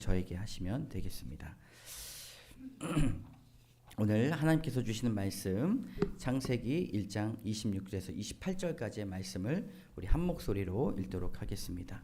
저에게 하시면 되겠습니다. 오늘 하나님께서 주시는 말씀 창세기 1장 26절에서 28절까지의 말씀을 우리 한 목소리로 읽도록 하겠습니다.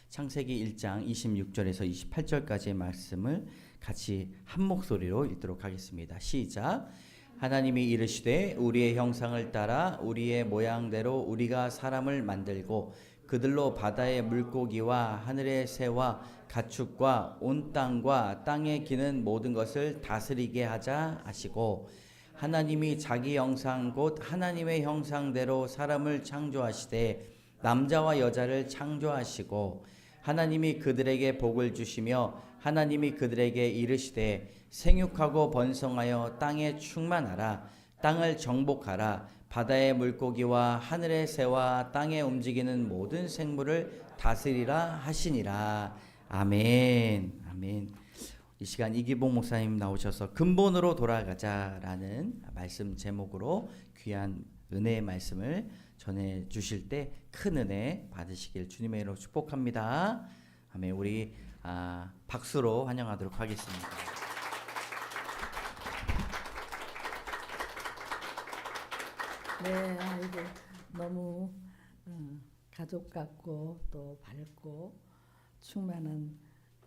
창세기 1장 26절에서 28절까지의 말씀을 같이 한 목소리로 읽도록 하겠습니다. 시작. 하나님이 이르시되 우리의 형상을 따라 우리의 모양대로 우리가 사람을 만들고 그들로 바다의 물고기와 하늘의 새와 가축과 온 땅과 땅에 기는 모든 것을 다스리게 하자 하시고, 하나님이 자기 형상 곧 하나님의 형상대로 사람을 창조하시되 남자와 여자를 창조하시고, 하나님이 그들에게 복을 주시며 하나님이 그들에게 이르시되 생육하고 번성하여 땅에 충만하라. 땅을 정복하라. 바다의 물고기와 하늘의 새와 땅에 움직이는 모든 생물을 다스리라 하시니라. 아멘. 아멘. 이 시간 이기봉 목사님 나오셔서 근본으로 돌아가자라는 말씀 제목으로 귀한 은혜의 말씀을 전해 주실 때 큰 은혜 받으시길 주님의 이름으로 축복합니다. 아멘. 우리 박수로 환영하도록 하겠습니다. 네, 아이고 너무 가족 같고 또 밝고 충만한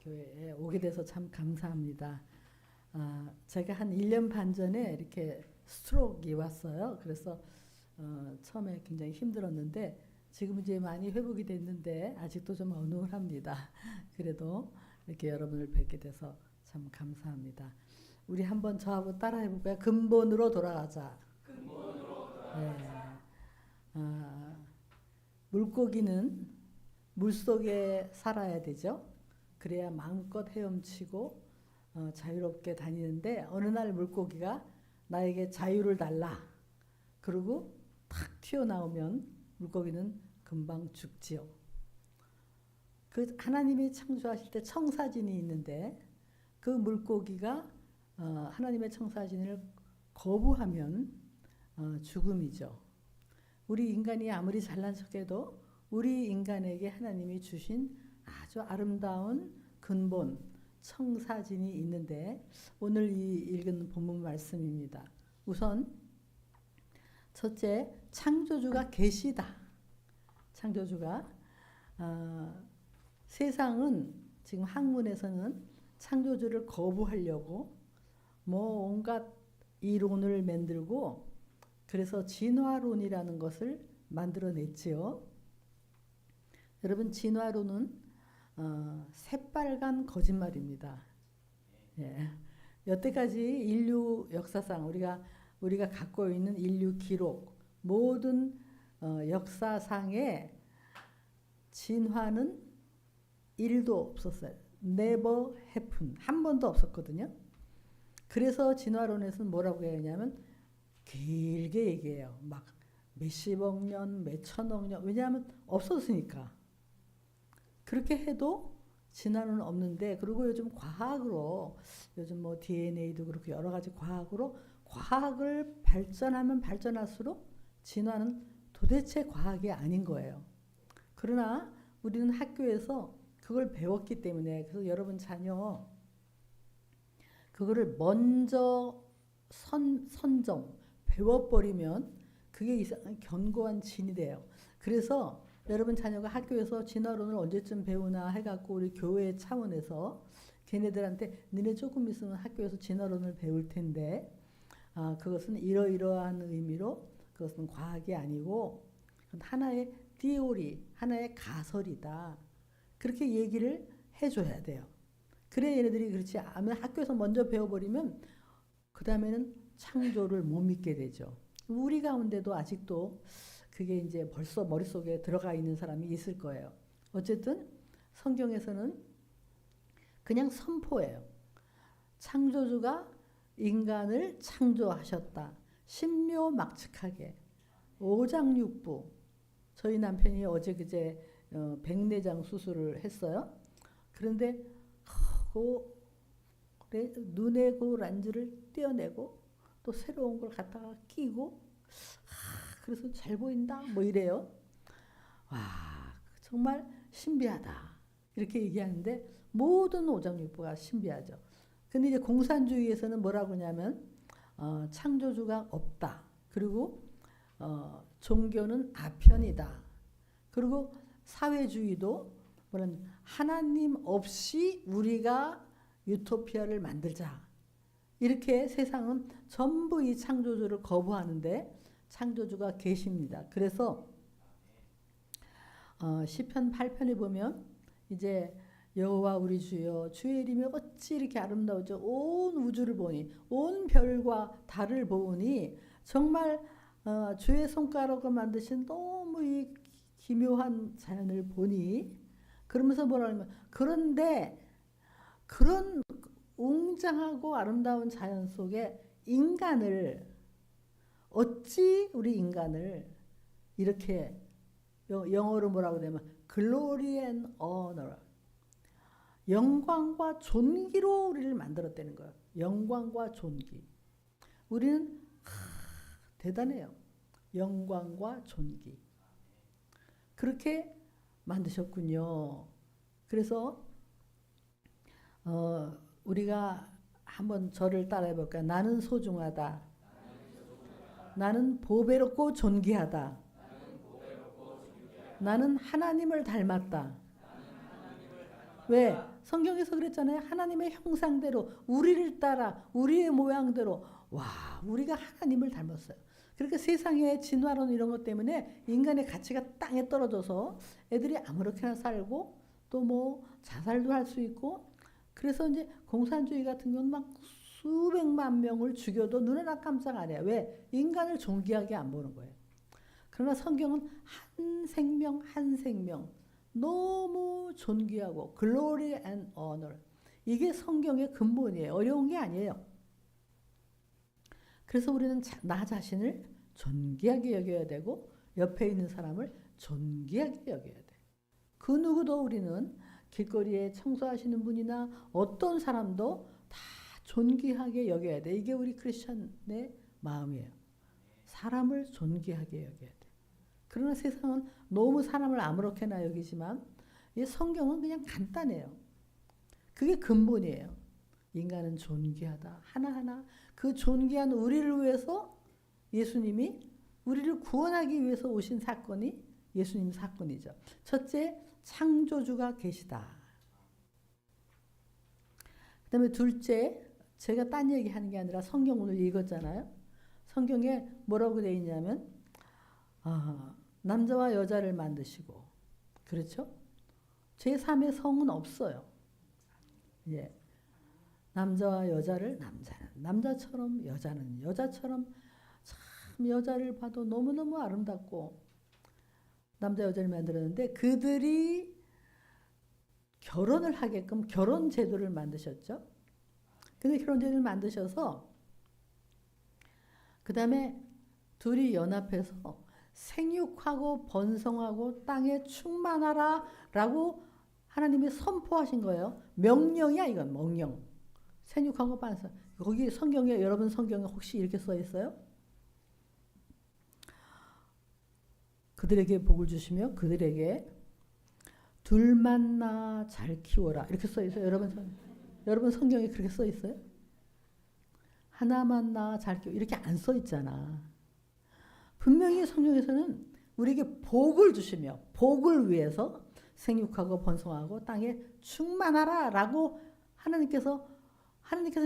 교회에 오게 돼서 참 감사합니다. 제가 한 1년 반 전에 이렇게 스트로크가 왔어요. 그래서 처음에 굉장히 힘들었는데 지금 이제 많이 회복이 됐는데 아직도 좀 어눌합니다. 그래도 이렇게 여러분을 뵙게 돼서 참 감사합니다. 우리 한번 저하고 따라해 볼까요? 근본으로 돌아가자. 네. 물고기는 물속에 살아야 되죠. 그래야 마음껏 헤엄치고 자유롭게 다니는데 어느 날 물고기가 나에게 자유를 달라. 그리고 탁 튀어나오면 물고기는 금방 죽지요. 그 하나님이 창조하실 때 청사진이 있는데 그 물고기가 하나님의 청사진을 거부하면 죽음이죠. 우리 인간이 아무리 잘난 척해도 우리 인간에게 하나님이 주신 아주 아름다운 근본 청사진이 있는데 오늘 이 읽은 본문 말씀입니다. 우선 첫째, 창조주가 계시다. 창조주가 세상은 지금 학문에서는 창조주를 거부하려고 뭐 온갖 이론을 만들고 그래서 진화론이라는 것을 만들어냈지요. 여러분, 진화론은 새빨간 거짓말입니다. 예. 여태까지 인류 역사상 우리가 갖고 있는 인류 기록 모든 역사상에 진화는 1도 없었어요. Never happened. 한 번도 없었거든요. 그래서 진화론에서는 뭐라고 하냐면 길게 얘기해요. 막 몇십억 년, 몇천억 년. 왜냐하면 없었으니까. 그렇게 해도 진화는 없는데, 그리고 요즘 과학으로, 요즘 뭐 DNA도 그렇고 여러 가지 과학으로, 과학을 발전하면 발전할수록 진화는 도대체 과학이 아닌 거예요. 그러나 우리는 학교에서 그걸 배웠기 때문에, 그래서 여러분 자녀 그거를 먼저 선정, 배워버리면 그게 이상한 견고한 진이 돼요. 그래서 여러분 자녀가 학교에서 진화론을 언제쯤 배우나 해갖고 우리 교회 차원에서 걔네들한테 너네 조금 있으면 학교에서 진화론을 배울 텐데 그것은 이러이러한 의미로 그것은 과학이 아니고 하나의 티오리, 하나의 가설이다. 그렇게 얘기를 해줘야 돼요. 그래 얘네들이 그렇지 않으면 학교에서 먼저 배워버리면 그 다음에는 창조를 못 믿게 되죠. 우리 가운데도 아직도 그게 이제 벌써 머릿속에 들어가 있는 사람이 있을 거예요. 어쨌든 성경에서는 그냥 선포예요. 창조주가 인간을 창조하셨다. 신묘막측하게 5장 6부. 저희 남편이 어제 그제 백내장 수술을 했어요. 그런데 눈에 그 란즈를 떼어내고 또 새로운 걸 갖다가 끼고 그래서 잘 보인다 뭐 이래요. 와 정말 신비하다 이렇게 얘기하는데 모든 오장육부가 신비하죠. 근데 이제 공산주의에서는 뭐라고 하냐면 창조주가 없다. 그리고 종교는 아편이다. 그리고 사회주의도 뭐는 하나님 없이 우리가 유토피아를 만들자. 이렇게 세상은 전부 이 창조주를 거부하는데 창조주가 계십니다. 그래서 시편 8편에 보면 이제 여호와 우리 주여 주의 이름이 어찌 이렇게 아름다우죠. 온 우주를 보니 온 별과 달을 보니 정말 주의 손가락으로 만드신 너무 이 기묘한 자연을 보니 그러면서 뭐라 하냐면 그런데 그런 웅장하고 아름다운 자연 속에 인간을 어찌 우리 인간을 이렇게 영어로 뭐라고 되면 glory and honor 영광과 존귀로 우리를 만들었다는 거예요. 영광과 존귀. 우리는 대단해요. 영광과 존귀. 그렇게 만드셨군요. 그래서 우리가 한번 저를 따라해 볼까요? 나는 소중하다. 나는 보배롭고 존귀하다. 나는 하나님을 닮았다. 왜? 성경에서 그랬잖아요. 하나님의 형상대로 우리를 따라 우리의 모양대로 와 우리가 하나님을 닮았어요. 그렇게 세상의 진화론 이런 것 때문에 인간의 가치가 땅에 떨어져서 애들이 아무렇게나 살고 또 뭐 자살도 할 수 있고 그래서 이제 공산주의 같은 경우는 막 수백만 명을 죽여도 눈에나 깜짝 안 해요. 왜? 인간을 존귀하게 안 보는 거예요. 그러나 성경은 한 생명 한 생명 너무 존귀하고 glory and honor 이게 성경의 근본이에요. 어려운 게 아니에요. 그래서 우리는 나 자신을 존귀하게 여겨야 되고 옆에 있는 사람을 존귀하게 여겨야 돼. 그 누구도 우리는 길거리에 청소하시는 분이나 어떤 사람도 다 존귀하게 여겨야 돼. 이게 우리 크리스천의 마음이에요. 사람을 존귀하게 여겨야 돼. 그러나 세상은 너무 사람을 아무렇게나 여기지만 이 성경은 그냥 간단해요. 그게 근본이에요. 인간은 존귀하다. 하나하나 그 존귀한 우리를 위해서 예수님이 우리를 구원하기 위해서 오신 사건이 예수님 사건이죠. 첫째, 창조주가 계시다. 그 다음에 둘째, 제가 딴 얘기하는 게 아니라 성경 오늘 읽었잖아요. 성경에 뭐라고 되어 있냐면 남자와 여자를 만드시고 그렇죠? 제3의 성은 없어요. 예. 남자와 여자를 남자는 남자처럼 여자는 여자처럼 참 여자를 봐도 너무너무 아름답고 남자 여자를 만들었는데 그들이 결혼을 하게끔 결혼 제도를 만드셨죠. 근데 결혼 제도를 만드셔서 그 다음에 둘이 연합해서 생육하고 번성하고 땅에 충만하라 라고 하나님이 선포하신 거예요. 명령이야 이건 명령. 생육하고 번성. 거기 성경에 여러분 성경에 혹시 이렇게 써 있어요? 그들에게 복을 주시며 그들에게 둘만 낳아 잘 키워라 이렇게 써 있어요. 여러분 성경에 그렇게 써 있어요? 하나만 낳아 잘 키워 이렇게 안 써 있잖아. 분명히 성경에서는 우리에게 복을 주시며 복을 위해서 생육하고 번성하고 땅에 충만하라 라고 하나님께서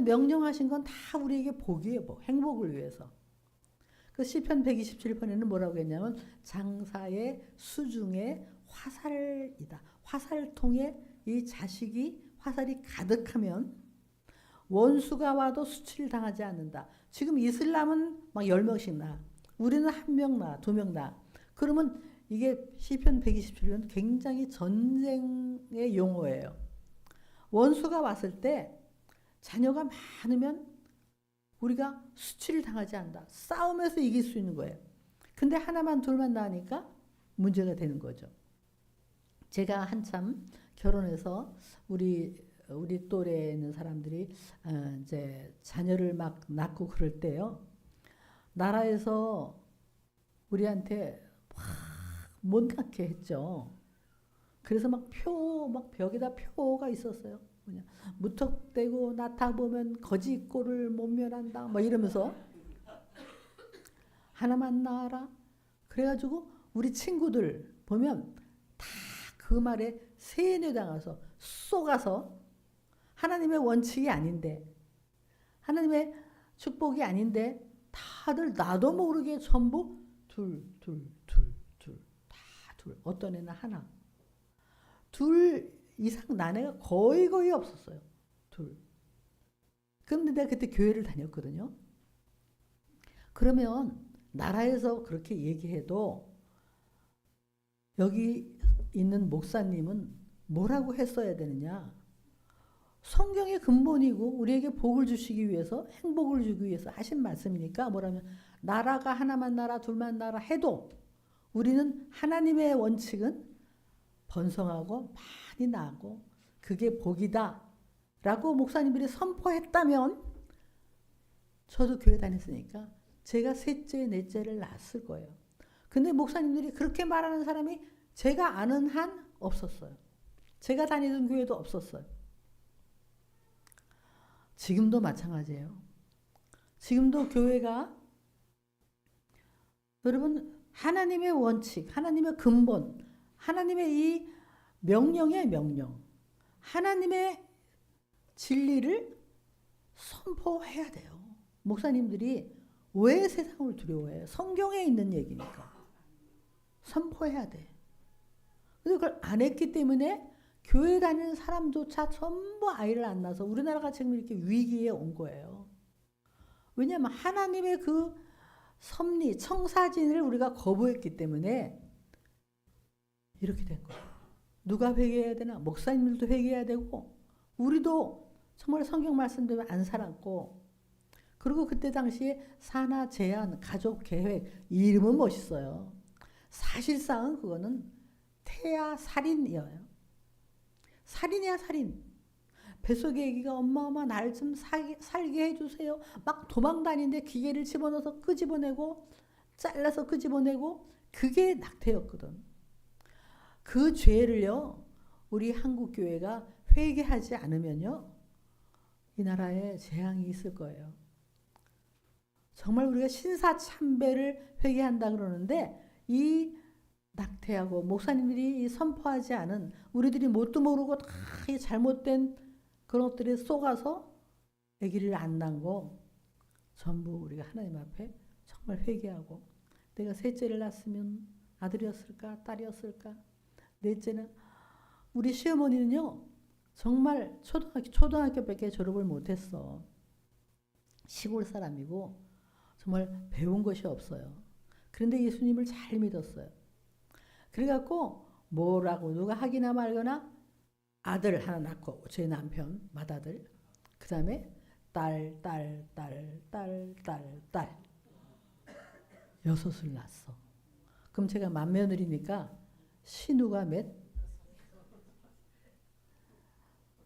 명령하신 건 다 우리에게 복이에요. 복, 행복을 위해서. 그 시편 127편에는 뭐라고 했냐면 장사의 수중에 화살이다. 화살통에 이 자식이 화살이 가득하면 원수가 와도 수치를 당하지 않는다. 지금 이슬람은 막 10명씩 나. 우리는 1명 나, 2명 나. 그러면 이게 시편 127편 굉장히 전쟁의 용어예요. 원수가 왔을 때 자녀가 많으면 우리가 수치를 당하지 않는다. 싸움에서 이길 수 있는 거예요. 근데 하나만 둘만 낳으니까 문제가 되는 거죠. 제가 한참 결혼해서 우리 또래에 있는 사람들이 이제 자녀를 막 낳고 그럴 때요. 나라에서 우리한테 막 못 낳게 했죠. 그래서 막 벽에다 표가 있었어요. 뭐냐, 무턱대고 나타 보면 거지 꼴을 못 면한다. 막 이러면서 하나만 나아라. 그래가지고 우리 친구들 보면 다 그 말에 세뇌당해서 쏘가서 하나님의 원칙이 아닌데, 하나님의 축복이 아닌데 다들 나도 모르게 전부 둘, 다 둘. 어떤 애는 하나. 둘 이상 난 애가 거의 없었어요. 둘. 그런데 내가 그때 교회를 다녔거든요. 그러면 나라에서 그렇게 얘기해도 여기 있는 목사님은 뭐라고 했어야 되느냐? 성경의 근본이고 우리에게 복을 주시기 위해서, 행복을 주기 위해서 하신 말씀이니까 뭐라면 나라가 하나만 나라 둘만 나라 해도 우리는 하나님의 원칙은 번성하고 많이 나고 그게 복이다 라고 목사님들이 선포했다면 저도 교회 다녔으니까 제가 셋째, 넷째를 낳았을 거예요. 근데 목사님들이 그렇게 말하는 사람이 제가 아는 한 없었어요. 제가 다니던 교회도 없었어요. 지금도 마찬가지예요. 지금도 교회가 여러분 하나님의 원칙, 하나님의 근본, 하나님의 이 명령의 명령, 하나님의 진리를 선포해야 돼요. 목사님들이 왜 세상을 두려워해요? 성경에 있는 얘기니까. 선포해야 돼. 근데 그걸 안 했기 때문에 교회 다니는 사람조차 전부 아이를 안 낳아서 우리나라가 지금 이렇게 위기에 온 거예요. 왜냐하면 하나님의 그 섭리, 청사진을 우리가 거부했기 때문에 이렇게 된 거예요. 누가 회개해야 되나? 목사님들도 회개해야 되고 우리도 정말 성경 말씀대로 안 살았고, 그리고 그때 당시에 산하 제한, 가족 계획, 이름은 멋있어요. 사실상은 그거는 태아 살인이에요. 살인이야 살인. 뱃속에 애기가 엄마 날 좀 살게 해주세요. 막 도망다니는데 기계를 집어넣어서 끄집어내고 잘라서 끄집어내고, 그게 낙태였거든. 그 죄를요 우리 한국교회가 회개하지 않으면요 이 나라에 재앙이 있을 거예요. 정말 우리가 신사참배를 회개한다 그러는데 이 낙태하고 목사님들이 선포하지 않은, 우리들이 뭣도 모르고 다 잘못된 그런 것들에 속아서 아기를 안 낳은 거 전부 우리가 하나님 앞에 정말 회개하고, 내가 셋째를 낳았으면 아들이었을까 딸이었을까. 넷째는 우리 시어머니는요 정말 초등학교밖에 졸업을 못했어. 시골 사람이고 정말 배운 것이 없어요. 그런데 예수님을 잘 믿었어요. 그래갖고 뭐라고 누가 하기나 말거나 아들 하나 낳고, 제 남편 맏아들, 그 다음에 딸 6을 낳았어. 그럼 제가 맏며느리니까 신우가 몇?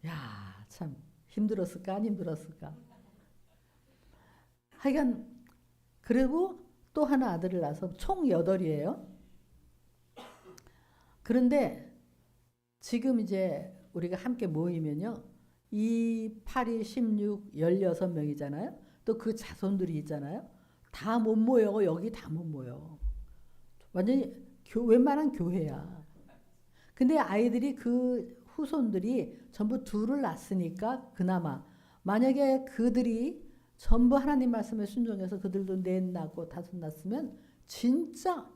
야, 참 힘들었을까 안 힘들었을까. 하여간 그리고 또 하나 아들을 낳아서 총 8이에요. 그런데 지금 이제 우리가 함께 모이면요 2, 8이 16, 16명이잖아요. 또 그 자손들이 있잖아요. 다 못 모여. 여기 다 못 모여. 완전히 웬만한 교회야. 근데 아이들이 그 후손들이 전부 둘을 낳았으니까 그나마, 만약에 그들이 전부 하나님 말씀에 순종해서 그들도 넷 낳고 5 낳았으면 진짜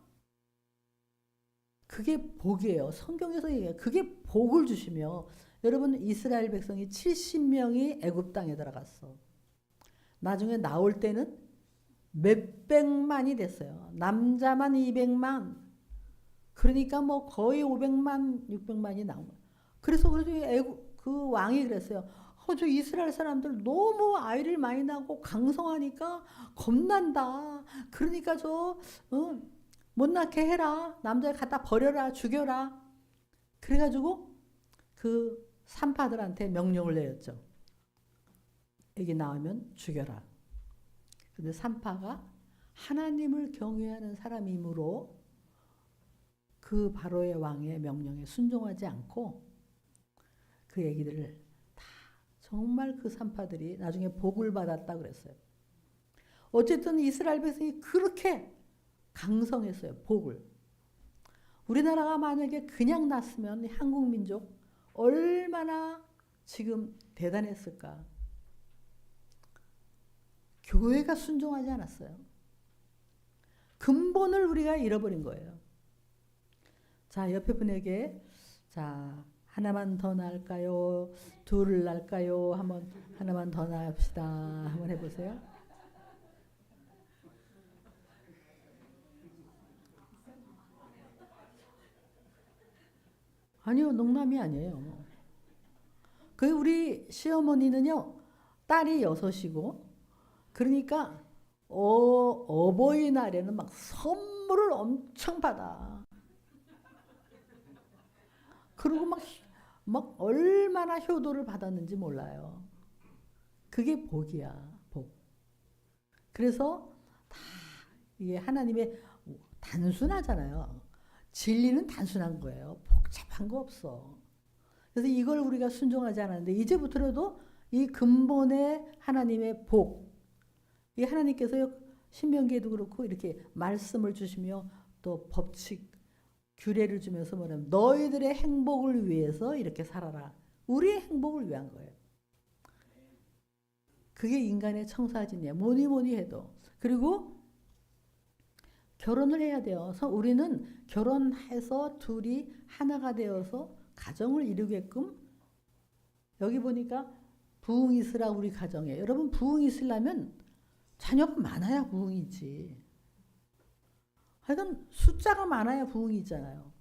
그게 복이에요. 성경에서 얘기해요. 그게 복을 주시며, 여러분 이스라엘 백성이 70명이 애굽 땅에 들어갔어. 나중에 나올 때는 몇백만이 됐어요. 남자만 200만. 그러니까 뭐 거의 500만, 600만이 나온 거예요. 그래서 애굽 그 왕이 그랬어요. 저 이스라엘 사람들 너무 아이를 많이 낳고 강성하니까 겁난다. 그러니까 못 낳게 해라. 남자를 갖다 버려라. 죽여라. 그래가지고 그 산파들한테 명령을 내렸죠. 애기 낳으면 죽여라. 근데 산파가 하나님을 경외하는 사람이므로 그 바로의 왕의 명령에 순종하지 않고 그 얘기들을 다 정말 그 산파들이 나중에 복을 받았다 그랬어요. 어쨌든 이스라엘 백성이 그렇게 강성했어요. 복을. 우리나라가 만약에 그냥 났으면 한국 민족 얼마나 지금 대단했을까. 교회가 순종하지 않았어요. 근본을 우리가 잃어버린 거예요. 자, 옆에 분에게 자, 하나만 더 날까요? 둘을 날까요? 한번 하나만 더 납시다. 한번 해보세요. 아니요, 농담이 아니에요. 그 우리 시어머니는요, 딸이 6이고, 그러니까 어버이날에는 막 선물을 엄청 받아. 그리고 막 얼마나 효도를 받았는지 몰라요. 그게 복이야, 복. 그래서 다 이게 하나님의 단순하잖아요. 진리는 단순한 거예요. 복잡한 거 없어. 그래서 이걸 우리가 순종하지 않았는데 이제부터라도 이 근본의 하나님의 복, 이 하나님께서 신명기에도 그렇고 이렇게 말씀을 주시며 또 법칙, 규례를 주면서 뭐냐면 너희들의 행복을 위해서 이렇게 살아라. 우리의 행복을 위한 거예요. 그게 인간의 청사진이에요. 뭐니 해도. 그리고 결혼을 해야 돼요. 그래서 우리는 결혼해서 둘이 하나가 되어서 가정을 이루게끔 여기 보니까 부흥이 있으라 우리 가정에. 여러분 부흥이 있으려면 자녀가 많아야 부흥이지. 하여간 숫자가 많아야 부흥이 있잖아요.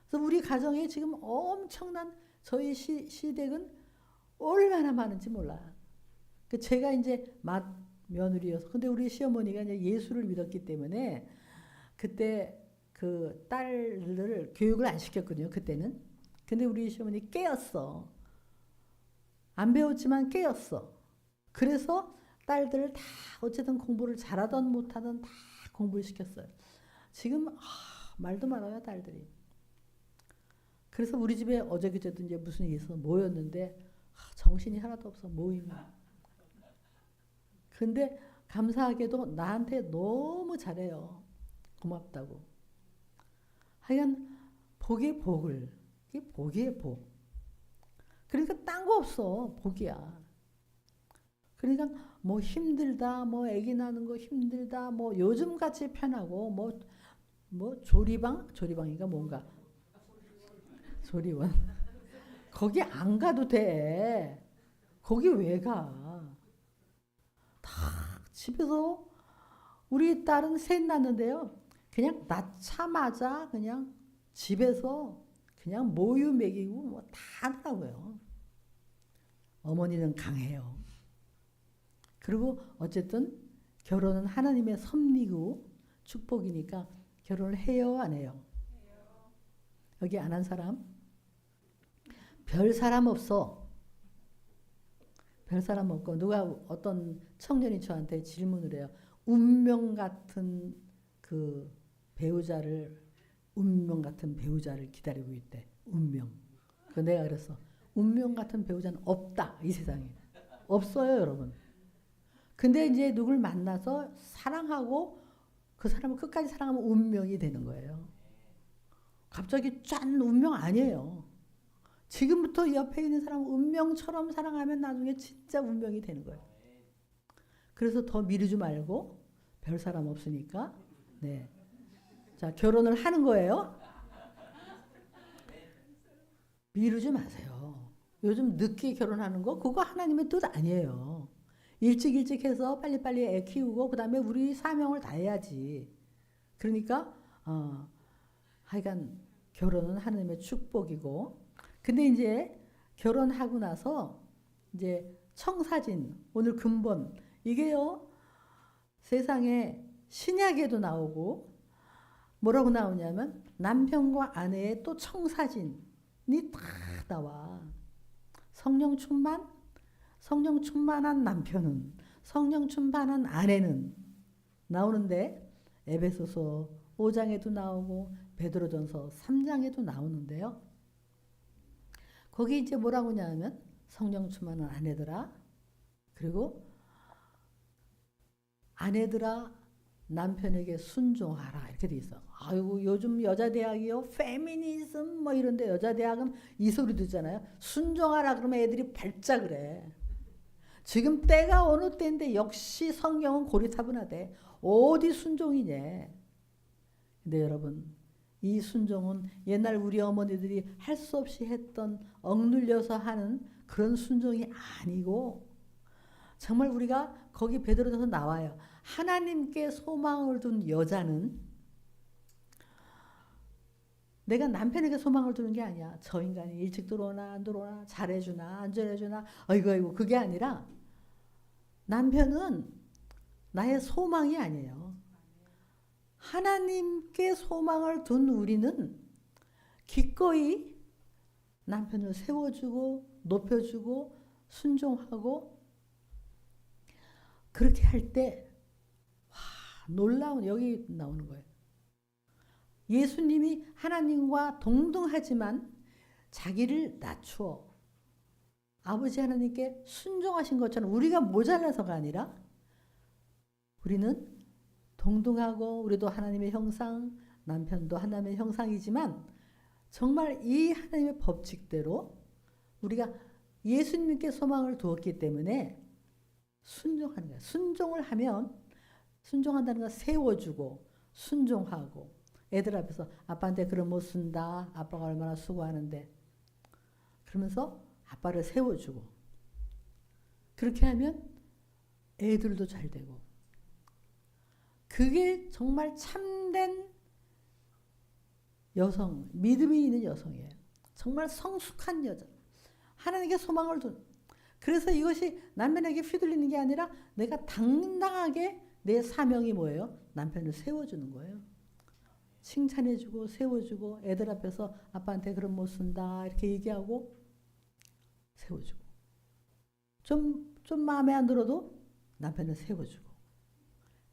그래서 우리 가정에 지금 엄청난 저희 시댁은 얼마나 많은지 몰라요. 제가 이제 맏며느리여서 근데 우리 시어머니가 이제 예수를 믿었기 때문에 그때 그 딸을 교육을 안 시켰거든요. 그때는. 근데 우리 시어머니 깨었어. 안 배웠지만 깨었어. 그래서 딸들을 다 어쨌든 공부를 잘하든 못하든 다 공부를 시켰어요. 지금 말도 말아요 딸들이. 그래서 우리 집에 어제 그제도 이제 무슨 일이 있어서 모였는데 정신이 하나도 없어 모임이. 근데 감사하게도 나한테 너무 잘해요. 고맙다고. 하여간 복의 복을. 이게 복이에요 복. 그러니까 딴 거 없어 복이야. 그러니까 뭐 힘들다 뭐 아기 낳는 거 힘들다 뭐 요즘같이 편하고 뭐 조리방인가 뭔가 조리원 거기 안 가도 돼. 거기 왜 가? 다 집에서 우리 딸은 셋 낳는데요. 그냥 낳자마자 그냥 집에서 그냥 모유 먹이고 뭐 다 하더라고요. 어머니는 강해요. 그리고 어쨌든 결혼은 하나님의 섭리고 축복이니까 결혼을 해요 안 해요? 여기 안 한 사람? 별 사람 없어. 별 사람 없고 누가 어떤 청년이 저한테 질문을 해요. 운명 같은 그 운명 같은 배우자를 기다리고 있대. 운명. 그 내가 그랬어. 운명 같은 배우자는 없다 이 세상에. 없어요 여러분. 근데 이제 누굴 만나서 사랑하고 그 사람을 끝까지 사랑하면 운명이 되는 거예요. 갑자기 짠 운명 아니에요. 지금부터 옆에 있는 사람 운명처럼 사랑하면 나중에 진짜 운명이 되는 거예요. 그래서 더 미루지 말고 별 사람 없으니까 네. 자 결혼을 하는 거예요. 미루지 마세요. 요즘 늦게 결혼하는 거 그거 하나님의 뜻 아니에요. 일찍 해서 빨리빨리 애 키우고 그 다음에 우리 사명을 다해야지. 그러니까 하여간 결혼은 하나님의 축복이고 근데 이제 결혼하고 나서 이제 청사진 오늘 근본 이게요 세상에 신약에도 나오고 뭐라고 나오냐면 남편과 아내의 또 청사진이 다 나와. 성령 충만한 남편은 성령 충만한 아내는 나오는데 에베소서 5장에도 나오고 베드로전서 3장에도 나오는데요. 거기 이제 뭐라고 하냐면 성령 충만한 아내들아, 그리고 아내들아 남편에게 순종하라 이렇게 돼 있어. 아이고 요즘 여자 대학이요 페미니즘 뭐 이런데 여자 대학은 이 소리 듣잖아요. 순종하라 그러면 애들이 발작 그래. 지금 때가 어느 때인데 역시 성경은 고리타분하대. 어디 순종이냐. 근데 여러분 이 순종은 옛날 우리 어머니들이 할 수 없이 했던 억눌려서 하는 그런 순종이 아니고 정말 우리가 거기 베드로전서 나와요. 하나님께 소망을 둔 여자는 내가 남편에게 소망을 두는 게 아니야. 저 인간이 일찍 들어오나 안 들어오나 잘해주나 안 잘해주나 아이고 그게 아니라 남편은 나의 소망이 아니에요. 하나님께 소망을 둔 우리는 기꺼이 남편을 세워주고 높여주고 순종하고 그렇게 할 때 놀라운 여기 나오는 거예요. 예수님이 하나님과 동등하지만 자기를 낮추어 아버지 하나님께 순종하신 것처럼 우리가 모자라서가 아니라 우리는 동등하고 우리도 하나님의 형상, 남편도 하나님의 형상이지만 정말 이 하나님의 법칙대로 우리가 예수님께 소망을 두었기 때문에 순종하는 거야. 순종을 하면 순종한다는 건 세워주고 순종하고 애들 앞에서 아빠한테 그런 못 쓴다. 아빠가 얼마나 수고하는데 그러면서 아빠를 세워주고 그렇게 하면 애들도 잘 되고 그게 정말 참된 여성, 믿음이 있는 여성이에요. 정말 성숙한 여자. 하나님께 소망을 둔. 그래서 이것이 남편에게 휘둘리는 게 아니라 내가 당당하게 내 사명이 뭐예요? 남편을 세워주는 거예요. 칭찬해주고 세워주고 애들 앞에서 아빠한테 그런 못 쓴다 이렇게 얘기하고 세워주고 좀 마음에 안 들어도 남편을 세워주고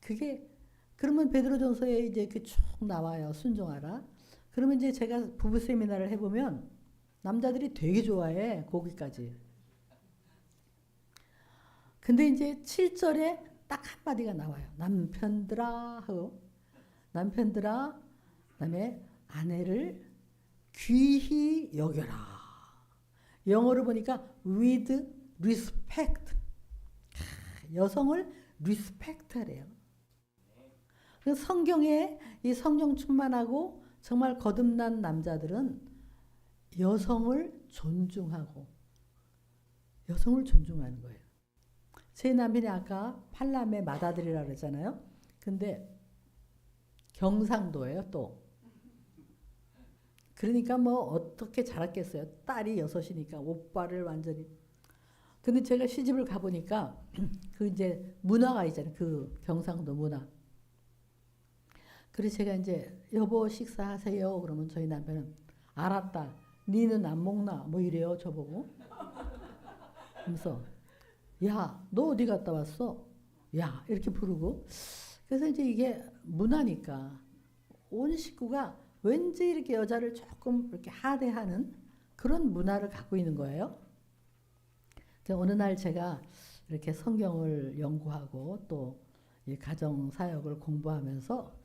그게 그러면 베드로전서에 이제 이렇게 쭉 나와요. 순종하라. 그러면 이제 제가 부부 세미나를 해보면 남자들이 되게 좋아해. 거기까지. 근데 이제 7절에 딱 한마디가 나와요. 남편들아 하고 남편들아 그다음에 아내를 귀히 여겨라. 영어로 보니까 with respect. 여성을 respect하래요. 성경에 이 성령 충만하고 정말 거듭난 남자들은 여성을 존중하고 여성을 존중하는 거예요. 제 남편이 아까 팔남의 맏아들이라고 그랬잖아요. 근데 경상도예요 또. 그러니까 뭐 어떻게 자랐겠어요. 딸이 6이니까 오빠를 완전히. 근데 제가 시집을 가보니까 그 이제 문화가 있잖아요. 그 경상도 문화. 그래서 제가 이제 여보 식사하세요. 그러면 저희 남편은 알았다. 니는 안 먹나? 뭐 이래요 저보고. 그래서 야, 너 어디 갔다 왔어? 야, 이렇게 부르고. 그래서 이제 이게 문화니까 온 식구가 왠지 이렇게 여자를 조금 이렇게 하대하는 그런 문화를 갖고 있는 거예요. 어느 날 제가 이렇게 성경을 연구하고 또 이 가정 사역을 공부하면서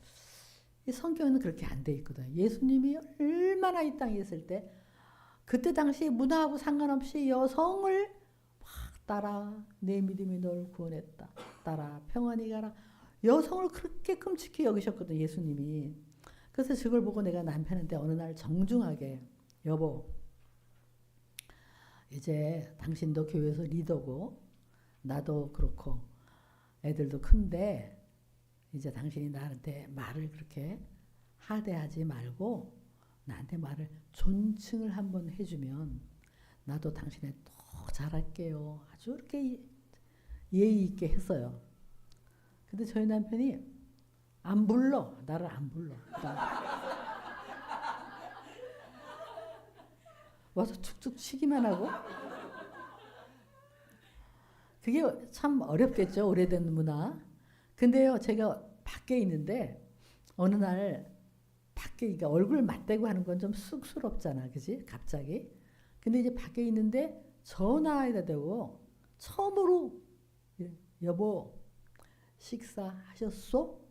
이 성경에는 그렇게 안 돼 있거든요. 예수님이 얼마나 이 땅에 있을 때 그때 당시 문화하고 상관없이 여성을 막 따라 내 믿음이 널 구원했다. 따라 평안히 가라. 여성을 그렇게 끔찍히 여기셨거든요. 예수님이. 그래서 그걸 보고 내가 남편한테 어느 날 정중하게 여보 이제 당신도 교회에서 리더고 나도 그렇고 애들도 큰데 이제 당신이 나한테 말을 그렇게 하대하지 말고 나한테 말을 존칭을 한번 해주면 나도 당신의 더 잘할게요. 아주 이렇게 예의 있게 했어요. 근데 저희 남편이 안 불러. 나를 안 불러. 와서 툭툭 치기만 하고. 그게 참 어렵겠죠. 오래된 문화. 근데요 제가 밖에 있는데 어느 날 밖에 그러니까 얼굴 맞대고 하는 건 좀 쑥스럽잖아, 그지? 갑자기. 근데 이제 밖에 있는데 전화에다 대고 처음으로 여보 식사하셨소?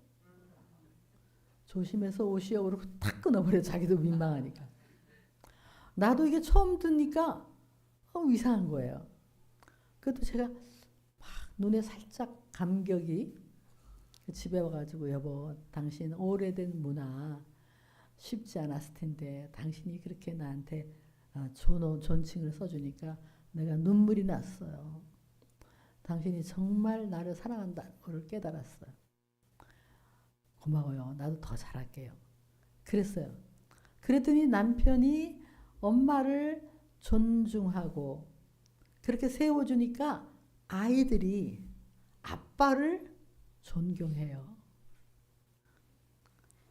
조심해서 오시오 그러고 탁 끊어버려. 자기도 민망하니까. 나도 이게 처음 듣니까 이상한 거예요. 그것도 제가 막 눈에 살짝 감격이 집에 와가지고 여보 당신 오래된 문화 쉽지 않았을 텐데 당신이 그렇게 나한테 존칭을 써주니까 내가 눈물이 났어요. 당신이 정말 나를 사랑한다는 걸 깨달았어요. 고마워요. 나도 더 잘할게요. 그랬어요. 그랬더니 남편이 엄마를 존중하고 그렇게 세워주니까 아이들이 아빠를 존경해요.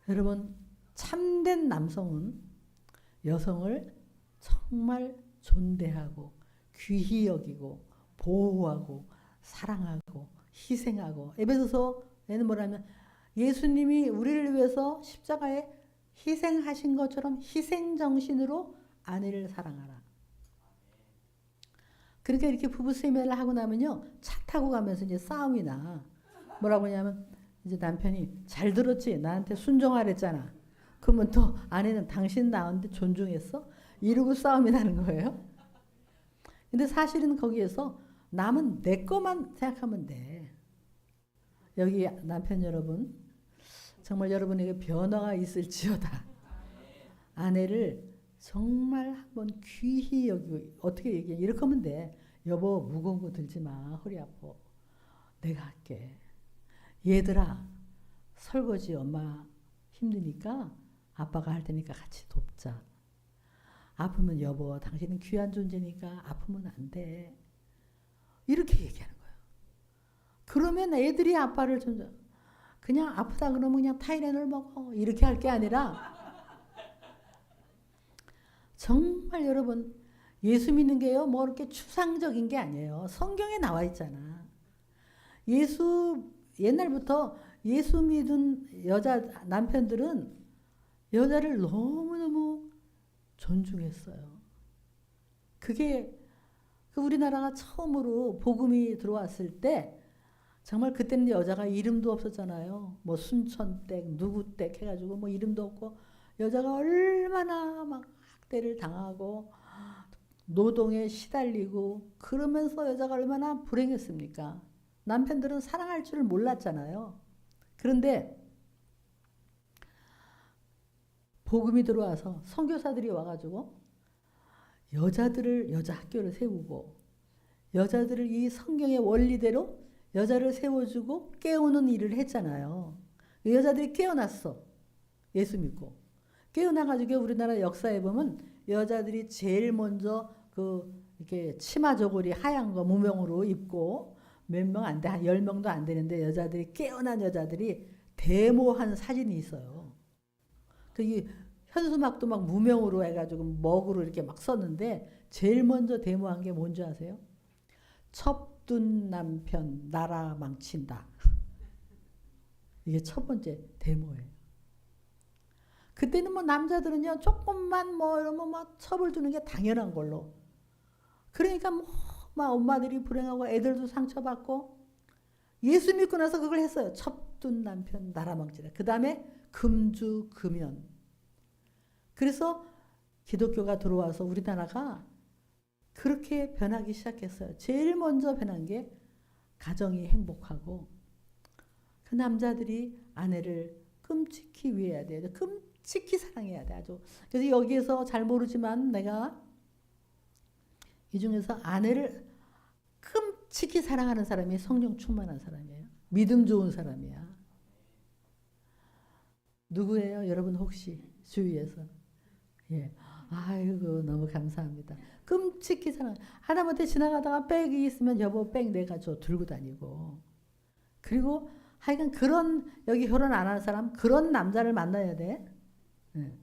여러분, 참된 남성은 여성을 정말 존대하고 귀히 여기고 보호하고 사랑하고 희생하고 에베소서에는 뭐라면 예수님이 우리를 위해서 십자가에 희생하신 것처럼 희생정신으로 아내를 사랑하라. 그러니까 이렇게 부부 세매를 하고 나면요. 차 타고 가면서 이제 싸움이 나. 뭐라고 하냐면 이제 남편이 잘 들었지? 나한테 순종하랬잖아. 그러면 또 아내는 당신 나한테 존중했어? 이러고 싸움이 나는 거예요. 근데 사실은 거기에서 남은 내 것만 생각하면 돼. 여기 남편 여러분, 정말 여러분에게 변화가 있을지어다. 아내를 정말 한번 귀히 여기고 어떻게 얘기해? 이렇게 하면 돼. 여보 무거운 거 들지 마. 허리 아파. 내가 할게. 얘들아 설거지 엄마 힘드니까 아빠가 할 테니까 같이 돕자. 아프면 여보 당신은 귀한 존재니까 아프면 안 돼. 이렇게 얘기하는 거예요. 그러면 애들이 아빠를 그냥 아프다 그러면 그냥 타이레놀 먹어. 이렇게 할 게 아니라 정말 여러분 예수 믿는 게요 뭐 이렇게 추상적인 게 아니에요. 성경에 나와 있잖아. 옛날부터 예수 믿은 여자 남편들은 여자를 너무너무 존중했어요. 그게 우리나라가 처음으로 복음이 들어왔을 때 정말 그때는 여자가 이름도 없었잖아요. 뭐 순천댁 누구댁 해가지고 뭐 이름도 없고 여자가 얼마나 막 학대를 당하고 노동에 시달리고 그러면서 여자가 얼마나 불행했습니까? 남편들은 사랑할 줄 몰랐잖아요. 그런데 복음이 들어와서 선교사들이 와가지고 여자들을 여자 학교를 세우고 여자들을 이 성경의 원리대로 여자를 세워주고 깨우는 일을 했잖아요. 여자들이 깨어났어. 예수 믿고. 깨어나가지고 우리나라 역사에 보면 여자들이 제일 먼저 이렇게 치마 저고리 하얀 거 무명으로 입고 몇 명 안 돼, 한 10명도 안 되는데 여자들이 깨어난 여자들이 데모한 사진이 있어요. 이 현수막도 막 무명으로 해가지고 먹으로 이렇게 막 썼는데 제일 먼저 데모한 게 뭔지 아세요? 첩둔 남편 나라 망친다. 이게 첫 번째 데모예요. 그때는 뭐 남자들은요 조금만 뭐 이러면 막 첩을 두는 게 당연한 걸로. 그러니까 뭐 막 엄마들이 불행하고 애들도 상처받고 예수 믿고 나서 그걸 했어요. 첩둔 남편 나라 망치다. 그 다음에 금주 금연. 그래서 기독교가 들어와서 우리나라가 그렇게 변하기 시작했어요. 제일 먼저 변한 게 가정이 행복하고 그 남자들이 아내를 끔찍히 위해야 돼요. 끔찍히 사랑해야 돼. 아주. 그래서 여기에서 잘 모르지만 내가 이 중에서 아내를 끔찍히 사랑하는 사람이 성령 충만한 사람이에요. 믿음 좋은 사람이야. 누구예요? 여러분 혹시 주위에서? 예. 아이고 너무 감사합니다. 끔찍히 사랑. 하다못해 지나가다가 백이 있으면 여보 백 내가 줘 들고 다니고. 그리고 하여간 그런 여기 결혼 안 한 사람 그런 남자를 만나야 돼. 예.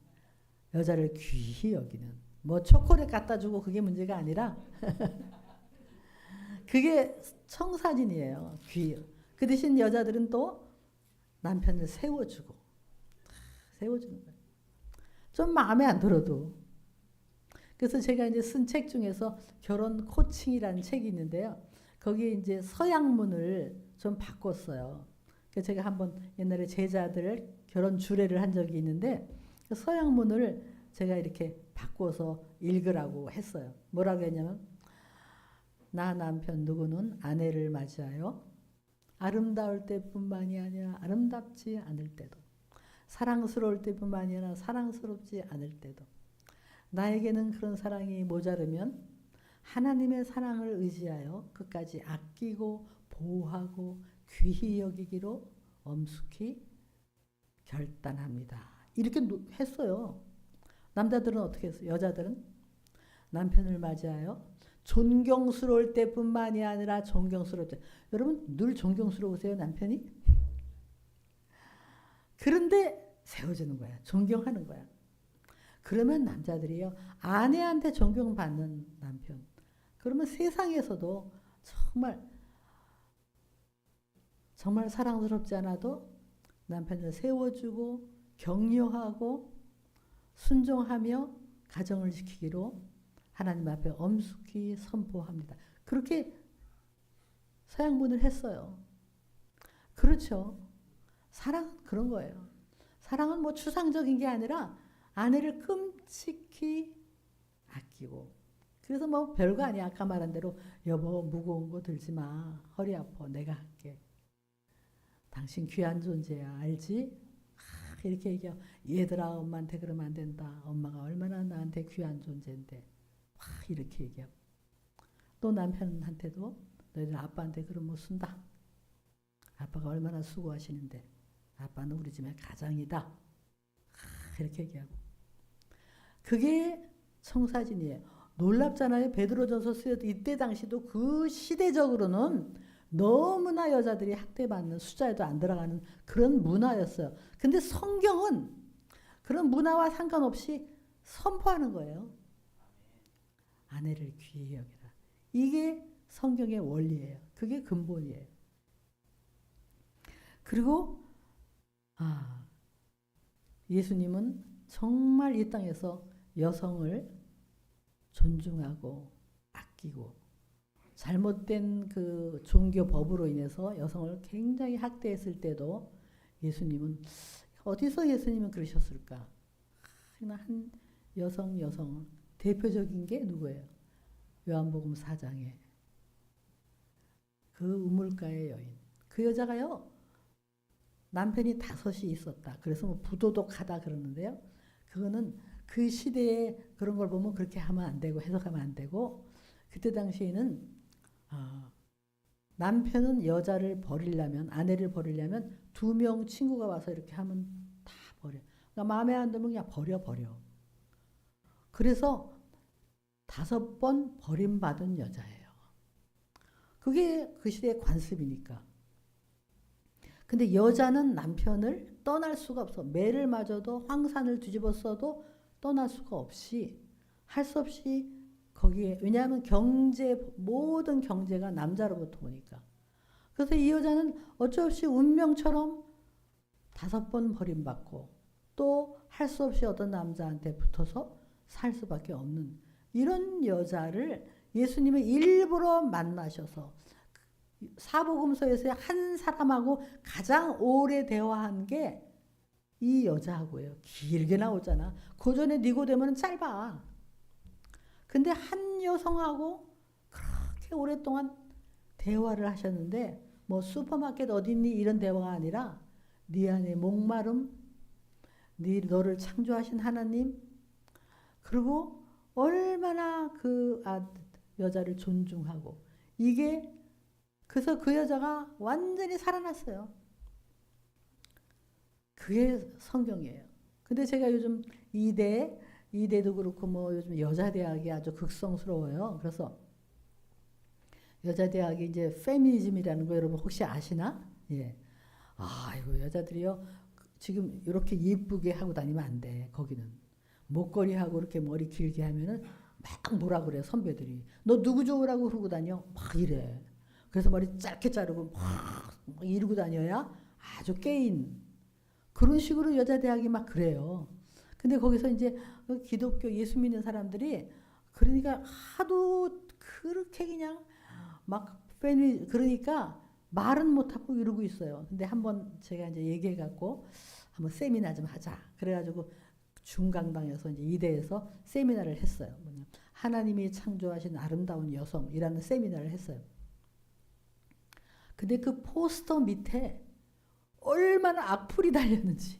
여자를 귀히 여기는. 뭐 초콜릿 갖다 주고 그게 문제가 아니라 그게 청사진이에요. 귀. 그 대신 여자들은 또 남편을 세워주고 세워주는 거예요. 좀 마음에 안 들어도. 그래서 제가 이제 쓴 책 중에서 결혼 코칭이라는 책이 있는데요. 거기에 이제 서양문을 좀 바꿨어요. 그래서 제가 한번 옛날에 제자들 결혼 주례를 한 적이 있는데 그 서양문을 제가 이렇게 바꿔서 읽으라고 했어요. 뭐라고 했냐면 나 남편 누구는 아내를 맞이하여 아름다울 때뿐만이 아니라 아름답지 않을 때도 사랑스러울 때뿐만이 아니라 사랑스럽지 않을 때도 나에게는 그런 사랑이 모자르면 하나님의 사랑을 의지하여 끝까지 아끼고 보호하고 귀히 여기기로 엄숙히 결단합니다. 이렇게 했어요. 남자들은 어떻게 했어요? 여자들은 남편을 맞이하여 존경스러울 때뿐만이 아니라 존경스러울 때. 여러분 늘 존경스러우세요 남편이? 그런데 세워주는 거야. 존경하는 거야. 그러면 남자들이요. 아내한테 존경받는 남편. 그러면 세상에서도 정말 사랑스럽지 않아도 남편을 세워주고 격려하고 순종하며 가정을 지키기로 하나님 앞에 엄숙히 선포합니다. 그렇게 서양문을 했어요. 그렇죠. 사랑은 그런 거예요. 사랑은 뭐 추상적인 게 아니라 아내를 끔찍히 아끼고 그래서 뭐 별거 아니야. 아까 말한 대로 여보 무거운 거 들지 마. 허리 아파. 내가 할게. 당신 귀한 존재야. 알지? 이렇게 얘기하고 얘들아 엄마한테 그러면 안 된다. 엄마가 얼마나 나한테 귀한 존재인데 이렇게 얘기하고 또 남편한테도 너희들 아빠한테 그러면 못 쓴다. 아빠가 얼마나 수고하시는데 아빠는 우리 집의 가장이다. 이렇게 얘기하고 그게 청사진이에요. 놀랍잖아요. 베드로전서 쓰여도 이때 당시도 그 시대적으로는 너무나 여자들이 학대받는 숫자에도 안 들어가는 그런 문화였어요. 근데 성경은 그런 문화와 상관없이 선포하는 거예요. 아내를 귀히 여기라. 이게 성경의 원리예요. 그게 근본이에요. 그리고 예수님은 정말 이 땅에서 여성을 존중하고 아끼고 잘못된 그 종교 법으로 인해서 여성을 굉장히 학대했을 때도 예수님은 어디서 예수님은 그러셨을까? 한 여성 대표적인 게 누구예요? 요한복음 4장에 그 우물가의 여인. 그 여자가요. 남편이 5이 있었다. 그래서 뭐 부도덕하다 그러는데요. 그거는 그 시대에 그런 걸 보면 그렇게 하면 안 되고 해석하면 안 되고 그때 당시에는 남편은 여자를 버리려면 아내를 버리려면 2명 친구가 와서 이렇게 하면 다 버려. 그러니까 마음에 안 들면 그냥 버려. 그래서 5번 버림받은 여자예요. 그게 그 시대의 관습이니까. 근데 여자는 남편을 떠날 수가 없어. 매를 맞아도 황산을 뒤집어 써도 떠날 수가 없이 할 수 없이 거기에 왜냐하면 모든 경제가 남자로부터 오니까. 그래서 이 여자는 어쩔 수 없이 운명처럼 5번 버림받고 또 할 수 없이 어떤 남자한테 붙어서 살 수밖에 없는 이런 여자를 예수님은 일부러 만나셔서 사복음서에서 한 사람하고 가장 오래 대화한 게 이 여자하고예요. 길게 나오잖아. 그 전에 니고데모는 짧아. 근데 한 여성하고 그렇게 오랫동안 대화를 하셨는데 뭐 슈퍼마켓 어디 있니 이런 대화가 아니라 네 안에 목마름, 너를 창조하신 하나님 그리고 얼마나 그 여자를 존중하고 이게 그래서 그 여자가 완전히 살아났어요. 그게 성경이에요. 근데 제가 요즘 이대도 그렇고 뭐 요즘 여자대학이 아주 극성스러워요. 그래서 여자대학이 이제 페미니즘이라는 거 여러분 혹시 아시나? 예. 이거 여자들이요. 지금 이렇게 예쁘게 하고 다니면 안 돼. 거기는. 목걸이하고 이렇게 머리 길게 하면은 막 뭐라 그래 선배들이. 너 누구 좋으라고 그러고 다녀? 막 이래. 그래서 머리 짧게 자르고 막 이러고 다녀야 아주 깨인. 그런 식으로 여자대학이 막 그래요. 근데 거기서 이제 그 기독교 예수 믿는 사람들이 그러니까 하도 그렇게 그냥 막 그러니까 말은 못하고 이러고 있어요. 근데 한번 제가 이제 얘기해 갖고 한번 세미나 좀 하자. 그래가지고 중강당에서 이제 이대에서 세미나를 했어요. 뭐냐, 하나님이 창조하신 아름다운 여성이라는 세미나를 했어요. 근데 그 포스터 밑에 얼마나 악플이 달렸는지.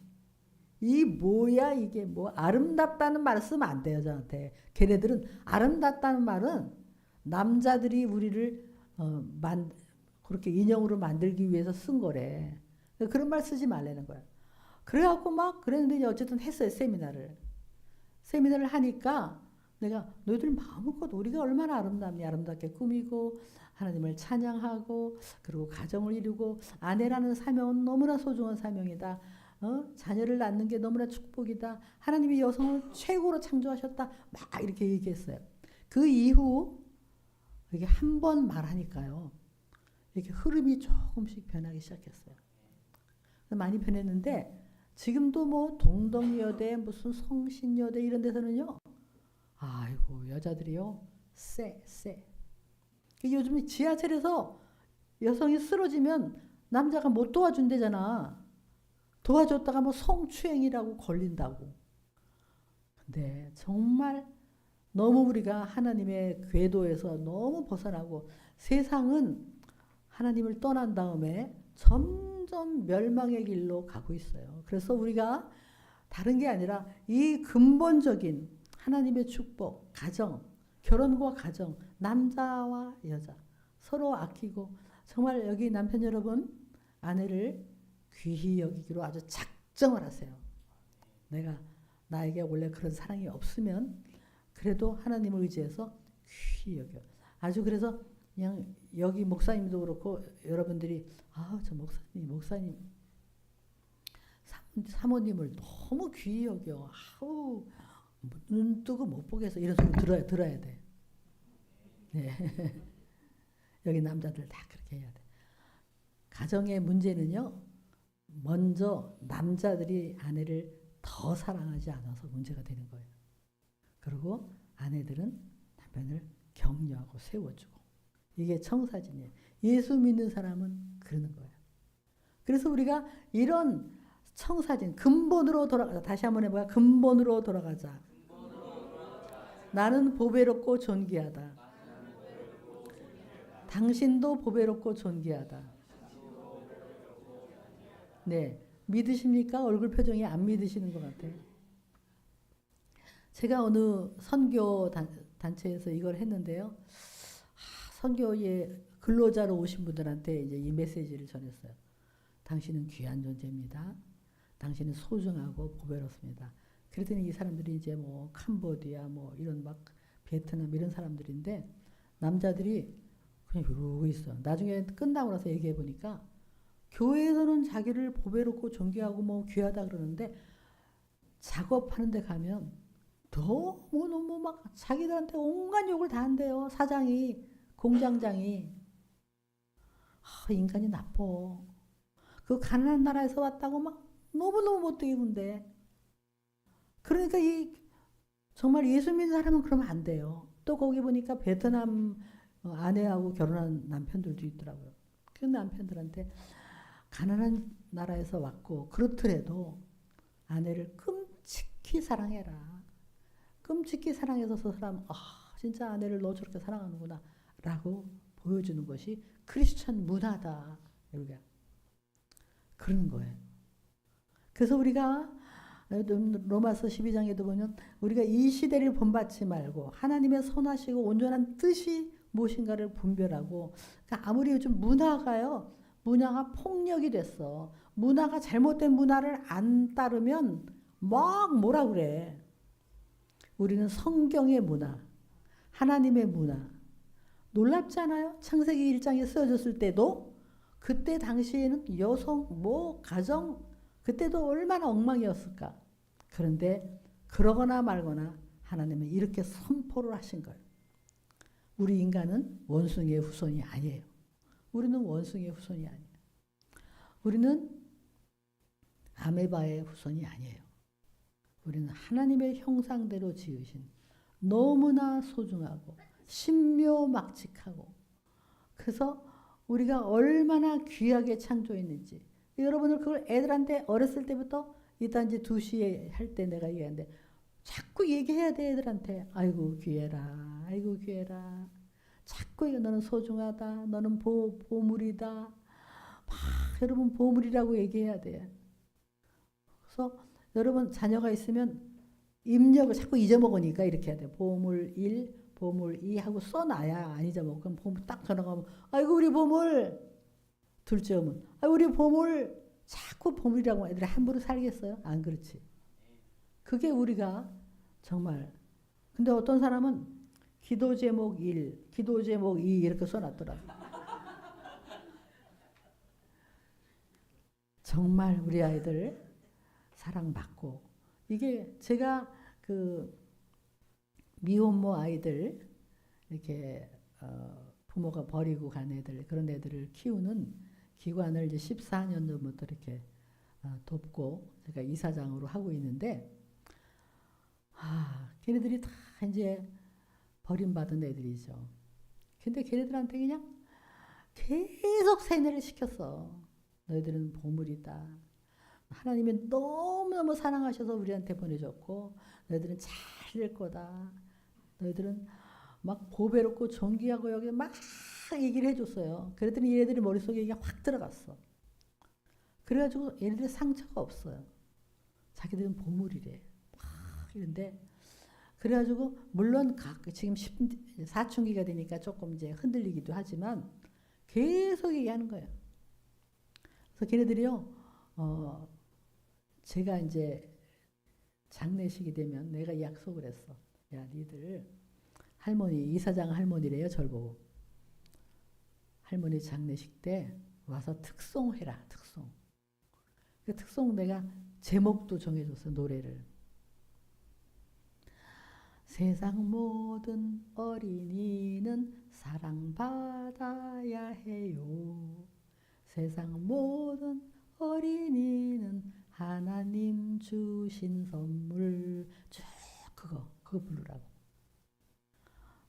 이 뭐야 이게 뭐 아름답다는 말 쓰면 안 돼요 저한테. 걔네들은 아름답다는 말은 남자들이 우리를 그렇게 인형으로 만들기 위해서 쓴 거래. 그런 말 쓰지 말라는 거야. 그래갖고 막 그랬는데 어쨌든 했어요 세미나를. 세미나를 하니까 내가 너희들 마음껏 우리가 얼마나 아름답니 아름답게 꾸미고 하나님을 찬양하고 그리고 가정을 이루고 아내라는 사명은 너무나 소중한 사명이다. 자녀를 낳는 게 너무나 축복이다. 하나님이 여성을 최고로 창조하셨다. 막 이렇게 얘기했어요. 그 이후 이게 한 번 말하니까요. 이렇게 흐름이 조금씩 변하기 시작했어요. 많이 변했는데 지금도 뭐 동덕여대 무슨 성신여대 이런 데서는요. 아이고 여자들이요. 쎄. 요즘 지하철에서 여성이 쓰러지면 남자가 못 도와준대잖아. 도와줬다가 뭐 성추행이라고 걸린다고. 근데 정말 너무 우리가 하나님의 궤도에서 너무 벗어나고 세상은 하나님을 떠난 다음에 점점 멸망의 길로 가고 있어요. 그래서 우리가 다른 게 아니라 이 근본적인 하나님의 축복, 가정, 결혼과 가정, 남자와 여자 서로 아끼고 정말 여기 남편 여러분 아내를 귀히 여기기로 아주 작정을 하세요. 나에게 원래 그런 사랑이 없으면 그래도 하나님을 의지해서 귀히 여겨. 아주 그래서 그냥 여기 목사님도 그렇고 여러분들이 저 목사님 사모님을 너무 귀히 여겨. 눈 뜨고 못 보게 해서 이런 소리 들어야 돼. 네. 여기 남자들 다 그렇게 해야 돼. 가정의 문제는요. 먼저 남자들이 아내를 더 사랑하지 않아서 문제가 되는 거예요. 그리고 아내들은 남편을 격려하고 세워주고. 이게 청사진이에요. 예수 믿는 사람은 그러는 거예요. 그래서 우리가 이런 청사진, 근본으로 돌아가자. 다시 한번 해봐요. 근본으로 돌아가자. 나는 보배롭고 존귀하다. 당신도 보배롭고 존귀하다. 네, 믿으십니까? 얼굴 표정이 안 믿으시는 것 같아요. 제가 어느 선교 단체에서 이걸 했는데요. 선교에 근로자로 오신 분들한테 이제 이 메시지를 전했어요. 당신은 귀한 존재입니다. 당신은 소중하고 보배롭습니다. 그랬더니 이 사람들이 이제 뭐 캄보디아 뭐 이런 막 베트남 이런 사람들인데 남자들이 그냥 이러고 있어요. 나중에 끝나고 나서 얘기해 보니까 교회에서는 자기를 보배롭고 존귀하고 뭐 귀하다 그러는데 작업하는 데 가면 너무 막 자기들한테 온갖 욕을 다 한대요. 사장이, 공장장이. 인간이 나빠. 그 가난한 나라에서 왔다고 막 너무너무 못되게 군대. 그러니까 정말 예수 믿는 사람은 그러면 안 돼요. 또 거기 보니까 베트남 아내하고 결혼한 남편들도 있더라고요. 그 남편들한테 가난한 나라에서 왔고 그렇더라도 아내를 끔찍히 사랑해라. 끔찍히 사랑해서 저 사람 진짜 아내를 너 저렇게 사랑하는구나 라고 보여주는 것이 크리스천 문화다. 우리가 그러는 거예요. 그래서 우리가 로마서 12장에도 보면 우리가 이 시대를 본받지 말고 하나님의 선하시고 온전한 뜻이 무엇인가를 분별하고 그러니까 아무리 요즘 문화가 폭력이 됐어. 문화가 잘못된 문화를 안 따르면 막 뭐라 그래. 우리는 성경의 문화, 하나님의 문화. 놀랍지 않아요? 창세기 1장에 쓰여졌을 때도 그때 당시에는 여성, 가정 그때도 얼마나 엉망이었을까. 그런데 그러거나 말거나 하나님은 이렇게 선포를 하신 거예요. 우리 인간은 원숭이의 후손이 아니에요. 우리는 원숭이의 후손이 아니에요. 우리는 아메바의 후손이 아니에요. 우리는 하나님의 형상대로 지으신 너무나 소중하고 신묘막측하고 그래서 우리가 얼마나 귀하게 창조했는지 여러분들 그걸 애들한테 어렸을 때부터 이따 이제 2시에 할 때 내가 얘기하는데 자꾸 얘기해야 돼 애들한테. 아이고 귀해라. 아이고 귀해라. 자꾸 이거 너는 소중하다. 너는 보물이다. 막 여러분 보물이라고 얘기해야 돼. 그래서 여러분 자녀가 있으면 입력을 자꾸 잊어먹으니까 이렇게 해야 돼. 보물 1, 보물 2 하고 써놔야 안 잊어먹고 그럼 보물 딱 전화가면 아이고 우리 보물. 둘째 오면 아이고 우리 보물. 자꾸 보물이라고 애들이 함부로 살겠어요? 안 그렇지. 그게 우리가 정말. 근데 어떤 사람은 기도 제목 1, 기도 제목 2 이렇게 써놨더라. 정말 우리 아이들 사랑받고 이게 제가 그 미혼모 아이들 이렇게 부모가 버리고 간 애들 그런 애들을 키우는 기관을 이제 14년 전부터 이렇게 돕고 제가 이사장으로 하고 있는데 걔네들이 다 이제 버림받은 애들이죠. 근데 걔네들한테 그냥 계속 세뇌를 시켰어. 너희들은 보물이다. 하나님이 너무너무 사랑하셔서 우리한테 보내줬고 너희들은 잘 될 거다. 너희들은 막 보배롭고 존귀하고 여기 막 얘기를 해줬어요. 그랬더니 얘네들이 머릿속에 이게 확 들어갔어. 그래가지고 얘네들 상처가 없어요. 자기들은 보물이래. 막 이런데 그래가지고 물론 지금 사춘기가 되니까 조금 이제 흔들리기도 하지만 계속 얘기하는 거예요. 그래서 걔네들이요. 제가 이제 장례식이 되면 내가 약속을 했어. 야, 니들 할머니 이사장 할머니래요. 절 보고. 할머니 장례식 때 와서 특송해라. 특송. 그 특송 내가 제목도 정해줬어. 노래를. 세상 모든 어린이는 사랑받아야 해요. 세상 모든 어린이는 하나님 주신 선물. 쭉 그거 부르라고.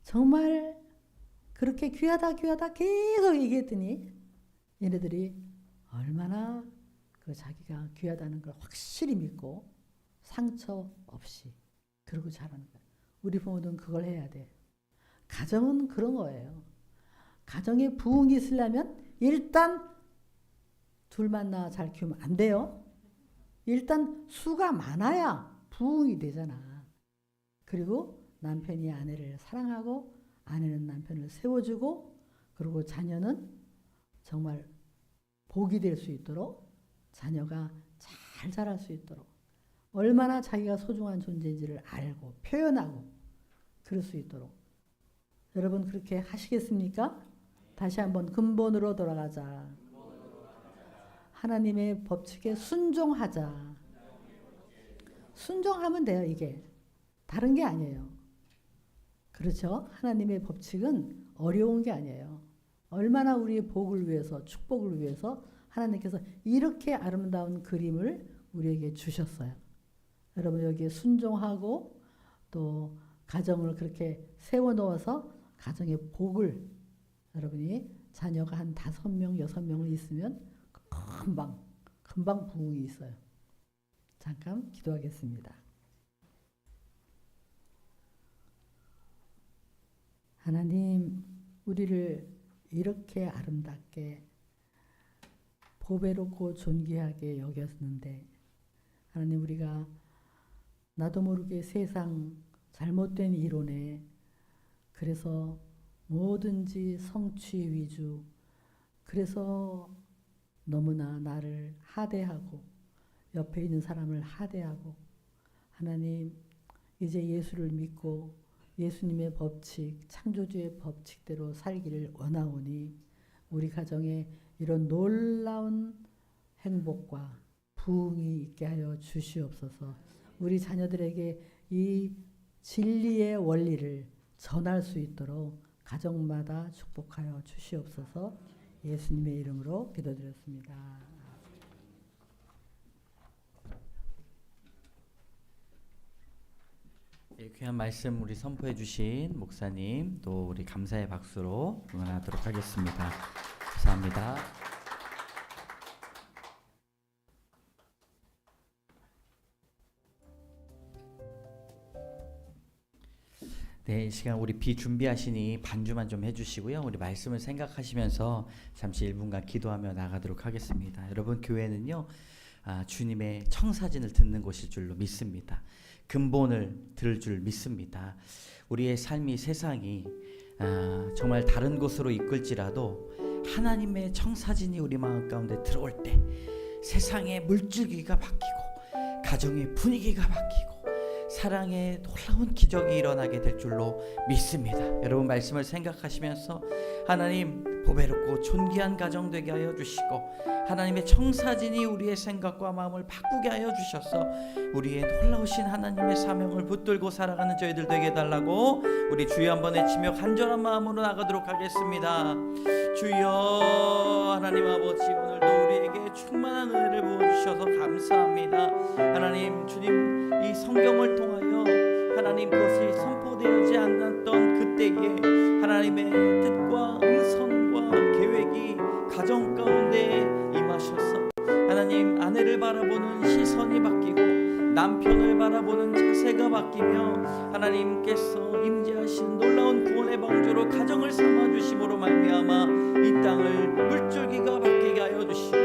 정말 그렇게 귀하다 귀하다 계속 얘기했더니 얘네들이 얼마나 그 자기가 귀하다는 걸 확실히 믿고 상처 없이 그러고 자라는 거야. 우리 부모는 그걸 해야 돼. 가정은 그런 거예요. 가정에 부흥이 있으려면 일단 둘만 낳아 잘 키우면 안 돼요. 일단 수가 많아야 부흥이 되잖아. 그리고 남편이 아내를 사랑하고 아내는 남편을 세워주고 그리고 자녀는 정말 복이 될 수 있도록 자녀가 잘 자랄 수 있도록 얼마나 자기가 소중한 존재인지를 알고 표현하고 그럴 수 있도록 여러분 그렇게 하시겠습니까? 다시 한번 근본으로 돌아가자. 하나님의 법칙에 순종하자. 순종하면 돼요. 이게 다른 게 아니에요. 그렇죠? 하나님의 법칙은 어려운 게 아니에요. 얼마나 우리의 복을 위해서 축복을 위해서 하나님께서 이렇게 아름다운 그림을 우리에게 주셨어요. 여러분 여기에 순종하고 또 가정을 그렇게 세워놓아서 가정의 복을 여러분이 자녀가 한 5명, 6명을 있으면 금방 부흥이 있어요. 잠깐 기도하겠습니다. 하나님, 우리를 이렇게 아름답게 보배롭고 존귀하게 여겼는데 하나님 우리가 나도 모르게 세상 잘못된 이론에 그래서 뭐든지 성취 위주 그래서 너무나 나를 하대하고 옆에 있는 사람을 하대하고 하나님 이제 예수를 믿고 예수님의 법칙, 창조주의 법칙대로 살기를 원하오니 우리 가정에 이런 놀라운 행복과 부흥이 있게 하여 주시옵소서. 우리 자녀들에게 이 진리의 원리를 전할 수 있도록 가정마다 축복하여 주시옵소서. 예수님의 이름으로 기도드렸습니다. 예, 귀한 말씀 우리 선포해 주신 목사님 또 우리 감사의 박수로 응원하도록 하겠습니다. 감사합니다. 네, 이 시간 우리 비 준비하시니 반주만 좀 해주시고요. 우리 말씀을 생각하시면서 잠시 1분간 기도하며 나가도록 하겠습니다. 여러분, 교회는요, 주님의 청사진을 듣는 곳일 줄로 믿습니다. 근본을 들을 줄 믿습니다. 우리의 삶이 세상이 정말 다른 곳으로 이끌지라도 하나님의 청사진이 우리 마음 가운데 들어올 때 세상의 물줄기가 바뀌고 가정의 분위기가 바뀌고 사랑의 놀라운 기적이 일어나게 될 줄로 믿습니다. 여러분 말씀을 생각하시면서 하나님 보배롭고 존귀한 가정 되게 하여 주시고 하나님의 청사진이 우리의 생각과 마음을 바꾸게 하여 주셔서 우리의 놀라우신 하나님의 사명을 붙들고 살아가는 저희들 되게 해달라고 우리 주여 한번 외치며 간절한 마음으로 나가도록 하겠습니다. 주여 하나님 아버지 오늘도 우리에게 충만한 은혜를 부어주셔서 감사합니다. 하나님 주님 이 성경을 통하여 하나님 그것이 선포되지 않았던 그때에 하나님의 뜻과 음성과 계획이 가정 가운데 임하셔서 하나님 아내를 바라보는 시선이 바뀌고 남편을 바라보는 자세가 바뀌며 하나님께서 임재하신 놀라운 구원의 방주로 가정을 삼아주심으로 말미암아 이 땅을 물줄기가 바뀌게 하여 주시고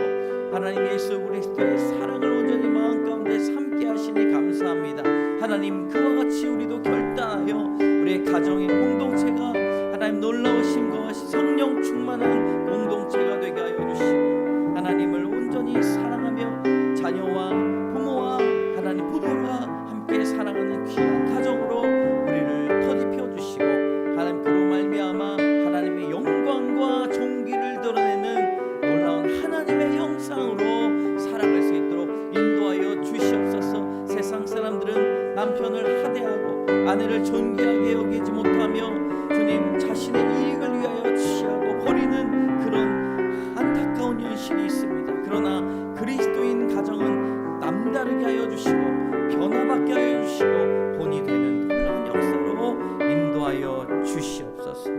하나님 예수 그리스도의 사랑을 온전히 마음 가운데 삼게 하시니 감사합니다. 하나님 그와 같이 우리도 결단하여 우리의 가정의 공동체가 하나님 놀라우신 것이 성령 충만한 공동체가 되게 하여 주시고 하나님을 온전히 사랑하며 자녀와 부모와 하나님 부부가 함께 사랑하는 귀한 가정으로 우리를 터집혀 주시고 하나님 그로 말미암아 하나님의 영광과 존귀를 드러내는 놀라운 하나님의 형상으로 살아갈 수 있도록 인도하여 주시옵소서. 세상 사람들은 남편을 하대하고 아내를 존귀하게 여기지 못하며 주님 자신의 이익을 위하여 취하고 버리는 그런 안타까운 현실이 있습니다. 그러나 그리스도인 가정은 남다르게 하여 주시고 변화받게 하여 주시고 본이 되는 놀라운 역사로 인도하여 주시옵소서.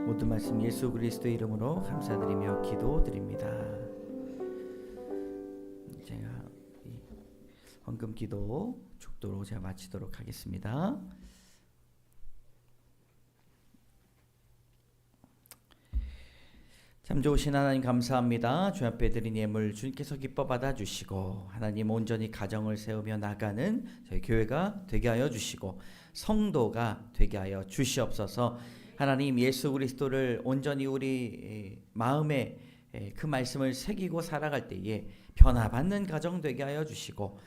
모든 말씀 예수 그리스도의 이름으로 감사드리며 기도드립니다. 제가 이 헌금 기도 축도로 제가 마치도록 하겠습니다. 참 좋으신 하나님 감사합니다. 주 앞에 드린 예물 주님께서 기뻐 받아주시고 하나님 온전히 가정을 세우며 나가는 저희 교회가 되게 하여 주시고 성도가 되게 하여 주시옵소서. 하나님 예수 그리스도를 온전히 우리 마음에 그 말씀을 새기고 살아갈 때에 변화받는 가정 되게 하여 주시고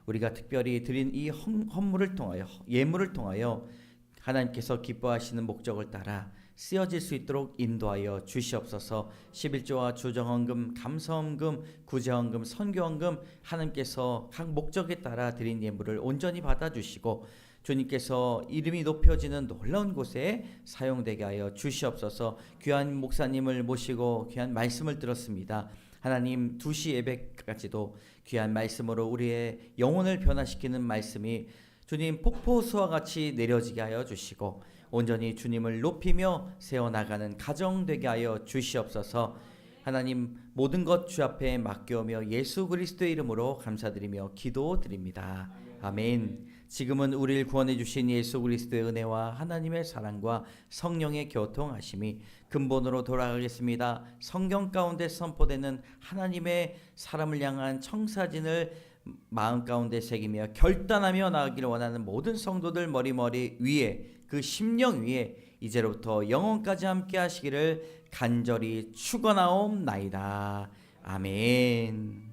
우리가 특별히 드린 이 헌물을 통하여 예물을 통하여 하나님께서 기뻐하시는 목적을 따라 쓰여질 수 있도록 인도하여 주시옵소서. 11조와 주정헌금, 감사헌금, 구제헌금, 선교헌금 하나님께서 각 목적에 따라 드린 예물을 온전히 받아주시고 주님께서 이름이 높여지는 놀라운 곳에 사용되게 하여 주시옵소서. 귀한 목사님을 모시고 귀한 말씀을 들었습니다. 하나님 2시 예배까지도 귀한 말씀으로 우리의 영혼을 변화시키는 말씀이 주님 폭포수와 같이 내려지게 하여 주시고 온전히 주님을 높이며 세워나가는 가정 되게 하여 주시옵소서. 하나님 모든 것 주 앞에 맡겨오며 예수 그리스도의 이름으로 감사드리며 기도드립니다. 아멘. 지금은 우리를 구원해 주신 예수 그리스도의 은혜와 하나님의 사랑과 성령의 교통하심이 근본으로 돌아가겠습니다. 성경 가운데 선포되는 하나님의 사람을 향한 청사진을 마음 가운데 새기며 결단하며 나아가기를 원하는 모든 성도들 머리 위에 그 심령 위에 이제로부터 영원까지 함께 하시기를 간절히 축원하옵나이다. 아멘.